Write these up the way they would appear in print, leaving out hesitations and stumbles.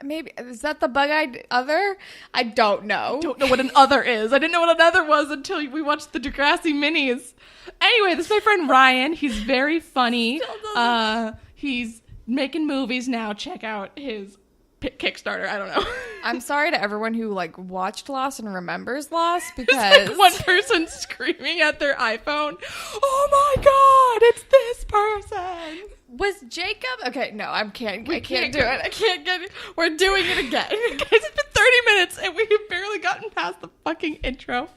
Maybe. Is that the bug-eyed other? I don't know. I don't know what an other is. I didn't know what an other was until we watched the Degrassi minis. Anyway, this is my friend Ryan. He's very funny. He's making movies now. Check out his Kickstarter. I don't know. I'm sorry to everyone who like watched Lost and remembers Lost because like one person screaming at their iPhone. Oh my God, it's this person. Was Jacob? Okay, no, I can't do it. I can't get it. We're doing it again. Guys, it's been 30 minutes and we've barely gotten past the fucking intro.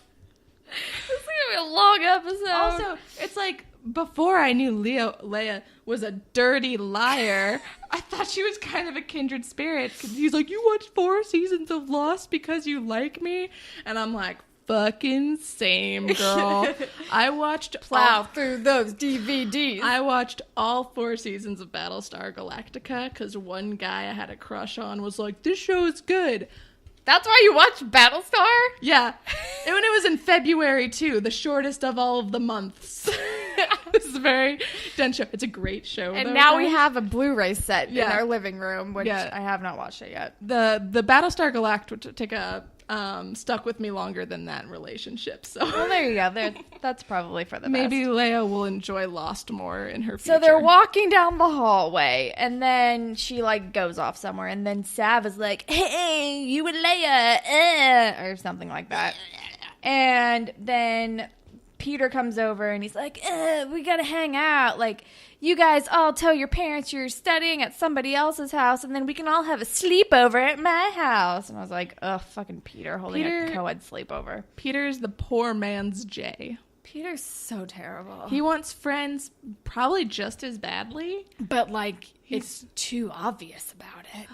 This is gonna be a long episode. Also, it's like before I knew Leia was a dirty liar, I thought she was kind of a kindred spirit. Because he's like, you watched 4 seasons of Lost because you like me? And I'm like, fucking same, girl. I watched plow through those DVDs. I watched all 4 seasons of Battlestar Galactica because one guy I had a crush on was like, this show is good. That's why you watched Battlestar? Yeah. And when it was in February, too, the shortest of all of the months. This is a very dense show. It's a great show. And now we have a Blu-ray set in our living room, which I have not watched it yet. The Battlestar Galactica stuck with me longer than that relationship. So well, there you go. That's probably for the best. Maybe Leia will enjoy Lost more in her future. So they're walking down the hallway, and then she like goes off somewhere, and then Sav is like, "Hey, you and Leia," or something like that. And then Peter comes over, and he's like, "We gotta hang out. Like, you guys all tell your parents you're studying at somebody else's house, and then we can all have a sleepover at my house." And I was like, "Ugh, fucking Peter holding a co-ed sleepover." Peter's the poor man's Jay. Peter's so terrible. He wants friends probably just as badly. But, like, it's too obvious about it.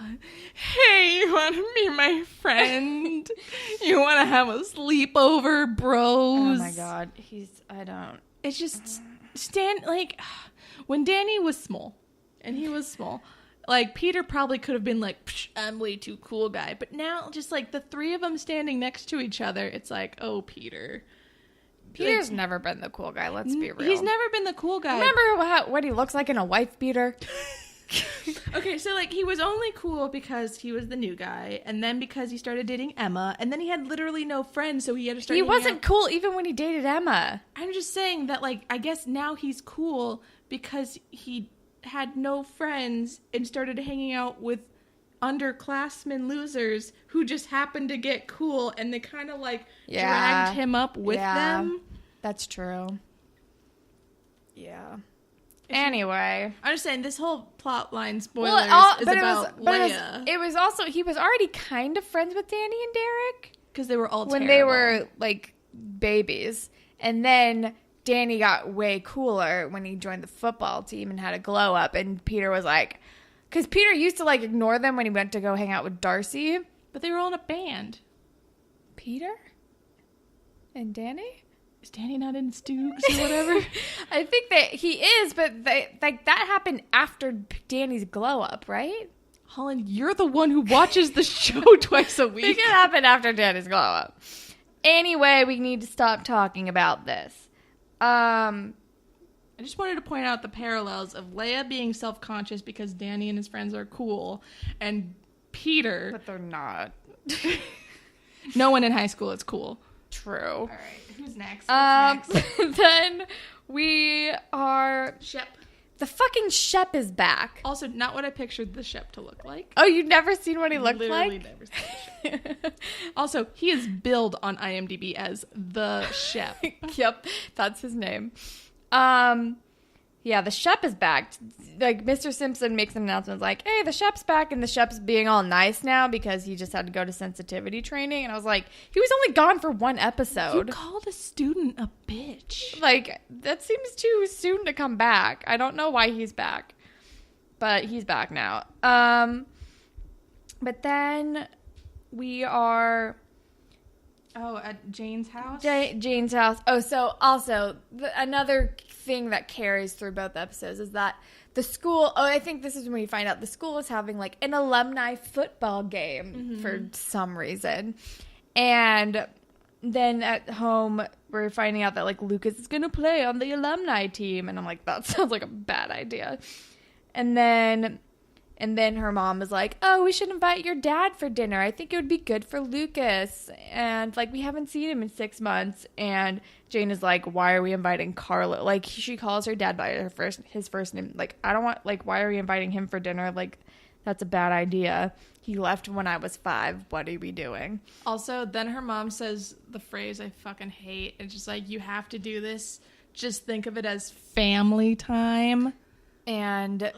Hey, you want to be my friend? You want to have a sleepover, bros? Oh, my God. It's just, like, when Danny was small, and he was small, like, Peter probably could have been like, I'm way too cool guy. But now, just, like, the 3 of them standing next to each other, it's like, oh, Peter. Peter's never been the cool guy, let's be real. He's never been the cool guy. Remember what he looks like in a wife beater? Okay, so, like, he was only cool because he was the new guy, and then because he started dating Emma, and then he had literally no friends, so he had to start He wasn't cool even when he dated Emma. I'm just saying that, like, I guess now he's cool because he had no friends and started hanging out with underclassmen losers who just happened to get cool, and they kind of, like, dragged him up with them. That's true. Yeah. Anyway, I'm just saying this whole plot line spoilers is about Leia. It was also he was already kind of friends with Danny and Derek because they were all when terrible. They were like babies, and then Danny got way cooler when he joined the football team and had a glow up, and Peter was like, because Peter used to like ignore them when he went to go hang out with Darcy, but they were all in a band. Peter and Danny. Is Danny not in Stooges or whatever? I think that he is, but that happened after Danny's glow up, right? Holland, you're the one who watches the show twice a week. It can happen after Danny's glow up. Anyway, we need to stop talking about this. I just wanted to point out the parallels of Leia being self-conscious because Danny and his friends are cool, and Peter. But they're not. No one in high school is cool. True. All right. Who's next? Then we are... Shep. The fucking Shep is back. Also, not what I pictured the Shep to look like. Oh, you've never seen what he looked Literally like? never seen the Shep. Also, he is billed on IMDb as the Shep. Yep, that's his name. Yeah, the Shep is back. Like, Mr. Simpson makes an announcement like, hey, the Shep's back, and the Shep's being all nice now because he just had to go to sensitivity training. And I was like, he was only gone for 1 episode. You called a student a bitch. Like, that seems too soon to come back. I don't know why he's back. But he's back now. But then we are... Oh, at Jane's house? Jane's house. Oh, so also, another thing that carries through both episodes is that the school, I think this is when we find out the school is having like an alumni football game for some reason. And then at home, we're finding out that like Lucas is going to play on the alumni team. And I'm like, that sounds like a bad idea. And then And then her mom was like, oh, we should invite your dad for dinner. I think it would be good for Lucas. And, like, we haven't seen him in 6 months. And Jane is like, why are we inviting Carlo? Like, she calls her dad by his first name. Like, I don't want, like, why are we inviting him for dinner? Like, that's a bad idea. He left when I was 5. What are we doing? Also, then her mom says the phrase I fucking hate. It's just like, you have to do this. Just think of it as family time. And...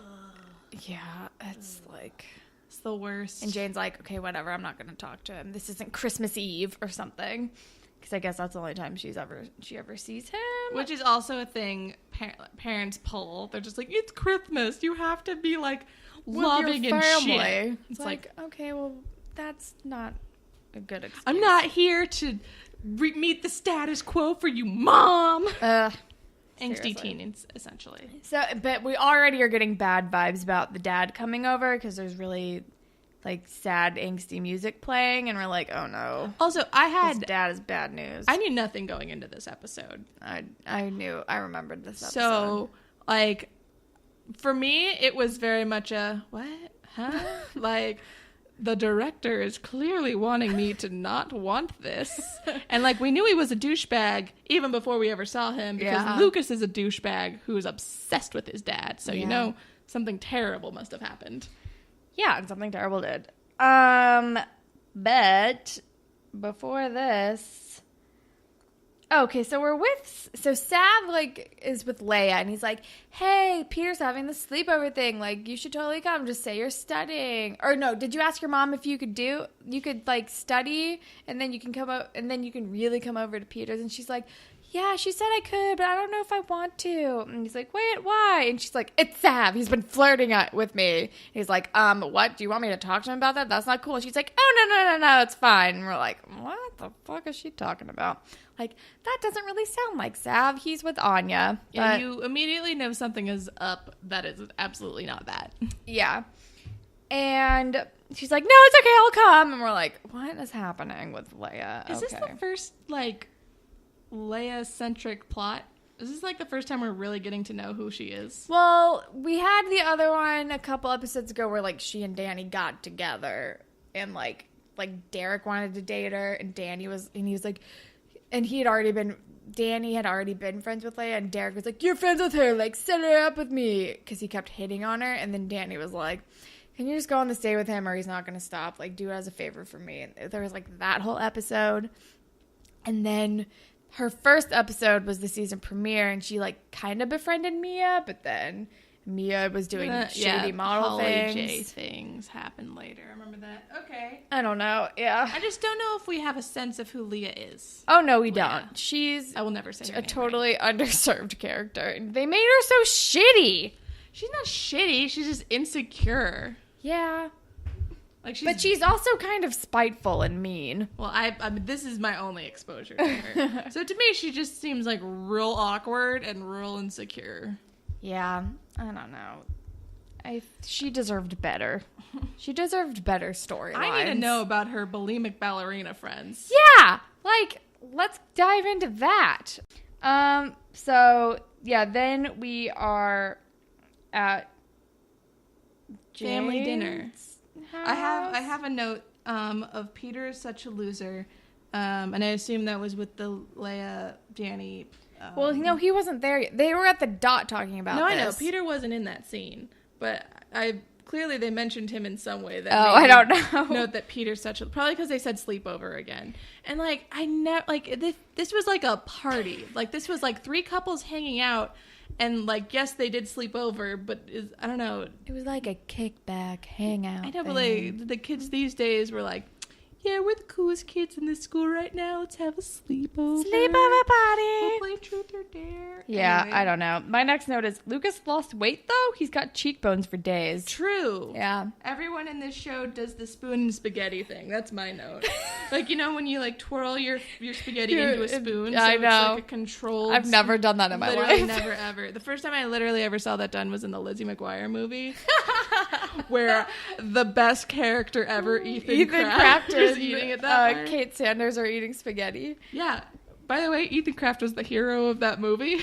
yeah, it's like... it's the worst. And Jane's like, okay, whatever, I'm not going to talk to him. This isn't Christmas Eve or something. Because I guess that's the only time she ever sees him. Which is also a thing parents pull. They're just like, it's Christmas. You have to be, like, loving and shit. It's like, okay, well, that's not a good excuse. I'm not here to meet the status quo for you, Mom. Angsty teens, essentially. So, but we already are getting bad vibes about the dad coming over because there's really, like, sad, angsty music playing, and we're like, oh no. Also, his dad is bad news. I knew nothing going into this episode. I remembered this episode. So, like, for me, it was very much a, what? Huh? Like... the director is clearly wanting me to not want this. And, like, we knew he was a douchebag even before we ever saw him because Lucas is a douchebag who is obsessed with his dad. So, you know, something terrible must have happened. Yeah, and something terrible did. But before this... okay, so Sav, like, is with Leia, and he's like, hey, Peter's having the sleepover thing. Like, you should totally come. Just say you're studying. Or, no, did you ask your mom if you could, like, study, and then you can come out, and then you can really come over to Peter's? And she's like, yeah, she said I could, but I don't know if I want to. And he's like, wait, why? And she's like, it's Sav. He's been flirting with me. And he's like, what? Do you want me to talk to him about that? That's not cool. And she's like, oh, no, it's fine. And we're like, what the fuck is she talking about? Like, that doesn't really sound like Sav. He's with Anya. Yeah, you immediately know something is up that is absolutely not that. Yeah. And she's like, no, it's okay, I'll come. And we're like, what is happening with Leia? Is this the first, like, Leia-centric plot? Is this, like, the first time we're really getting to know who she is? Well, we had the other one a couple episodes ago where, like, she and Danny got together. And, like Derek wanted to date her. And Danny was like... and Danny had already been friends with Leia, and Derek was like, you're friends with her, like, set her up with me, because he kept hitting on her, and then Danny was like, can you just go on this date with him, or he's not going to stop, like, do it as a favor for me, and there was, like, that whole episode, and then her first episode was the season premiere, and she, like, kind of befriended Mia, but then Mia was doing shady model things. J things happened later. I remember that. Okay. I don't know. Yeah. I just don't know if we have a sense of who Leia is. Oh, no, we don't. She's I will never say her a name totally underserved character. They made her so shitty. She's not shitty. She's just insecure. Yeah. Like but she's also kind of spiteful and mean. Well, I mean, this is my only exposure to her. So to me, she just seems like real awkward and real insecure. Yeah, I don't know. She deserved better. She deserved better storylines. I need to know about her bulimic ballerina friends. Yeah, like, let's dive into that. So, yeah, then we are at family dinner. House. I have a note of Peter is such a loser, and I assume that was with the Leia, Danny... well, no, he wasn't there yet. They were at the dot talking about this. I know. Peter wasn't in that scene. But clearly they mentioned him in some way. That I don't know. Note that Peter's such a... probably because they said sleepover again. And, like, I never... like, this was like a party. Like, this was, like, 3 couples hanging out. And, like, yes, they did sleep over, but I don't know. It was like a kickback hangout. I know, but, like, the kids these days were like... yeah, we're the coolest kids in this school right now. Let's have a sleepover. Sleepover party. We'll play Truth or Dare. Yeah, anyway. I don't know. My next note is Lucas lost weight, though. He's got cheekbones for days. True. Yeah. Everyone in this show does the spoon and spaghetti thing. That's my note. Like, you know when you, like, twirl your spaghetti into a spoon? So I know. It's like a controlled... I've never done that in my literally life. Never, ever. The first time I literally ever saw that done was in the Lizzie McGuire movie. Where the best character ever, Ethan Kraft, is eating it that way. Kate Sanders are eating spaghetti. Yeah. By the way, Ethan Kraft was the hero of that movie.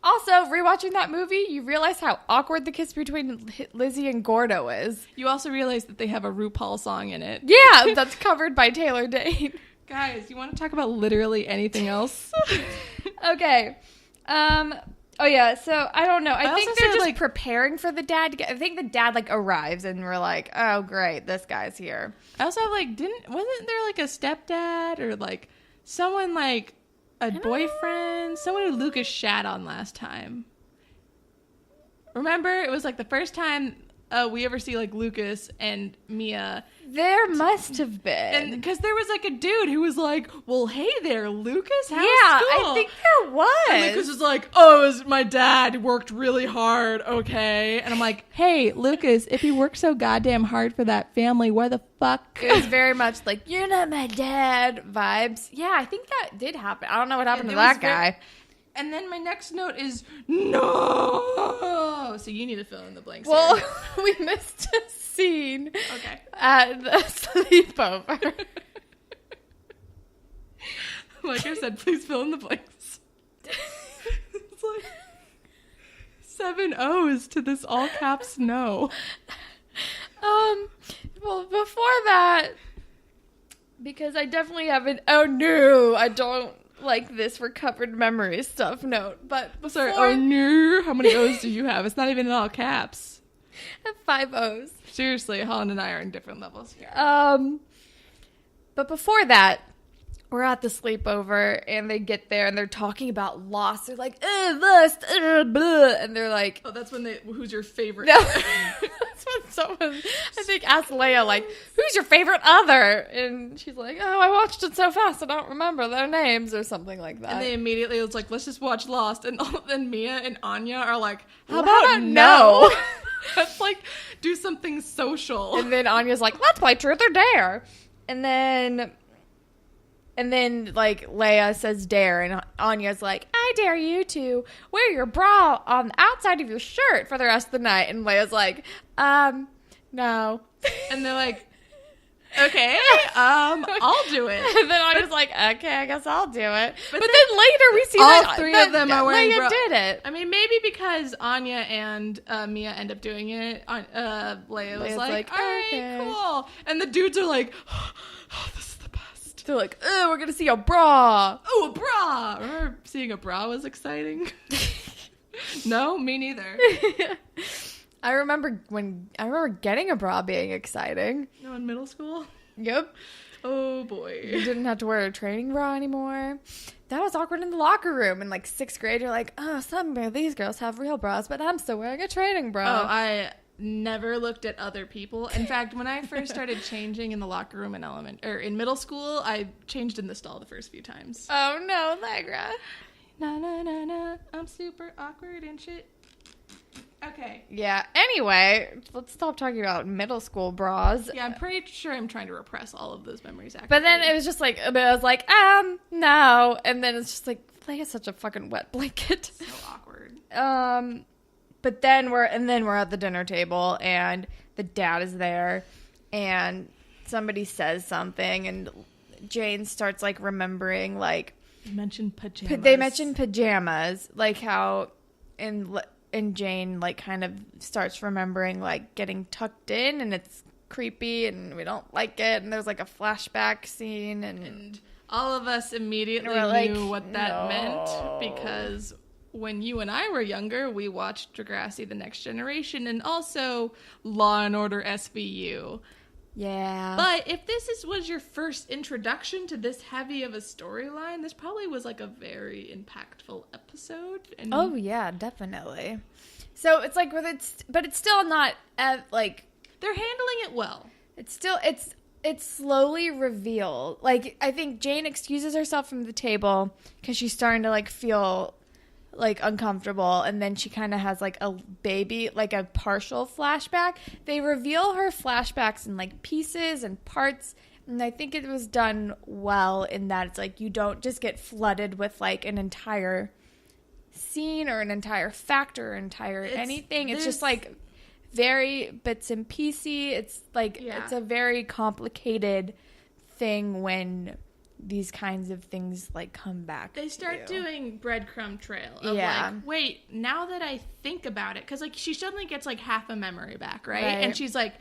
Also, rewatching that movie, you realize how awkward the kiss between Lizzie and Gordo is. You also realize that they have a RuPaul song in it. Yeah, that's covered by Taylor Dane. Guys, you want to talk about literally anything else? Okay. Oh yeah, so I don't know. I think they're just like preparing for the dad to get. I think the dad like arrives and we're like, oh great, this guy's here. I also have like, wasn't there like a stepdad or like someone like a boyfriend, someone who Lucas shat on last time? Remember, it was like the first time we ever see like Lucas and Mia. There must have been. And because there was like a dude who was like, well, hey there, Lucas, how's yeah, school? I think there was. And Lucas was like, oh, it was my dad worked really hard, okay? And I'm like, hey, Lucas, if he worked so goddamn hard for that family, why the fuck? It was very much like, you're not my dad vibes. Yeah, I think that did happen. I don't know what happened to that guy. And then my next note is, no. So you need to fill in the blanks. Well, here. we missed a scene Okay. at the sleepover. Like I said, please fill in the blanks. It's like 7 O's to this all caps no. Well, before that, because I definitely haven't. Oh no, I don't like this recovered memory stuff note. But before, Sorry. Oh no, how many O's do you have? It's not even in all caps. I have 5 O's. Seriously, Holland and I are in different levels here. But before that, we're at the sleepover, and they get there, and they're talking about loss. They're like, lost, blah. And they're like... Oh, that's when who's your favorite? No. That's when someone, I think, asked Leia, like, who's your favorite other? And she's like, oh, I watched it so fast, I don't remember their names, or something like that. And they immediately was like, let's just watch Lost. And then Mia and Anya are like, how How about about no? Let's, like, do something social. And then Anya's like, let's play Truth or Dare. And then, like, Leia says dare, and Anya's like, I dare you to wear your bra on the outside of your shirt for the rest of the night. And Leia's like, no. And they're like, okay, I'll do it. And then Anya's like, okay, I guess I'll do it. But then later we see all that 3 of them are wearing Leia bra. did it. I mean, maybe because Anya and Mia end up doing it, Leia was Leia's like, like, all right, okay. cool. And the dudes are like, oh, this is the best. They're like, oh, we're going to see a bra. Oh, a bra. Remember seeing a bra was exciting? No, me neither. I remember getting a bra being exciting. No, in middle school? Yep. Oh, boy. You didn't have to wear a training bra anymore. That was awkward in the locker room. In like 6th grade, you're like, oh, some of these girls have real bras, but I'm still wearing a training bra. Oh, I never looked at other people. In fact, when I first started changing in the locker room in middle school, I changed in the stall the first few times. Oh no, Allegra. Na na na na, I'm super awkward and shit. Okay. Yeah, anyway, let's stop talking about middle school bras. Yeah, I'm pretty sure I'm trying to repress all of those memories actively. But then it was just like, I was like, no. And then it's just like, Leia's such a fucking wet blanket. So awkward. But then we're at the dinner table, and the dad is there, and somebody says something, and Jane starts like remembering, like, They mentioned pajamas, like how and Jane like kind of starts remembering like getting tucked in, and it's creepy, and we don't like it, and there's like a flashback scene, and all of us immediately we're like, knew what that meant, no. because when you and I were younger, we watched Degrassi: The Next Generation and also Law and Order SVU. Yeah. But if this was your first introduction to this heavy of a storyline, this probably was like a very impactful episode. And oh yeah, definitely. So it's like, but it's still not like they're handling it well. It's slowly revealed. Like, I think Jane excuses herself from the table because she's starting to like feel like uncomfortable, and then she kind of has like a baby, like a partial flashback. They reveal her flashbacks in like pieces and parts, and I think it was done well in that it's like you don't just get flooded with like an entire scene or an entire fact or anything. It's just like very bits and pieces. It's like It's a very complicated thing when these kinds of things like come back. They start to you. doing breadcrumb trail of Yeah. like, wait, now that I think about it, because like she suddenly gets like half a memory back, right? Right. And she's like,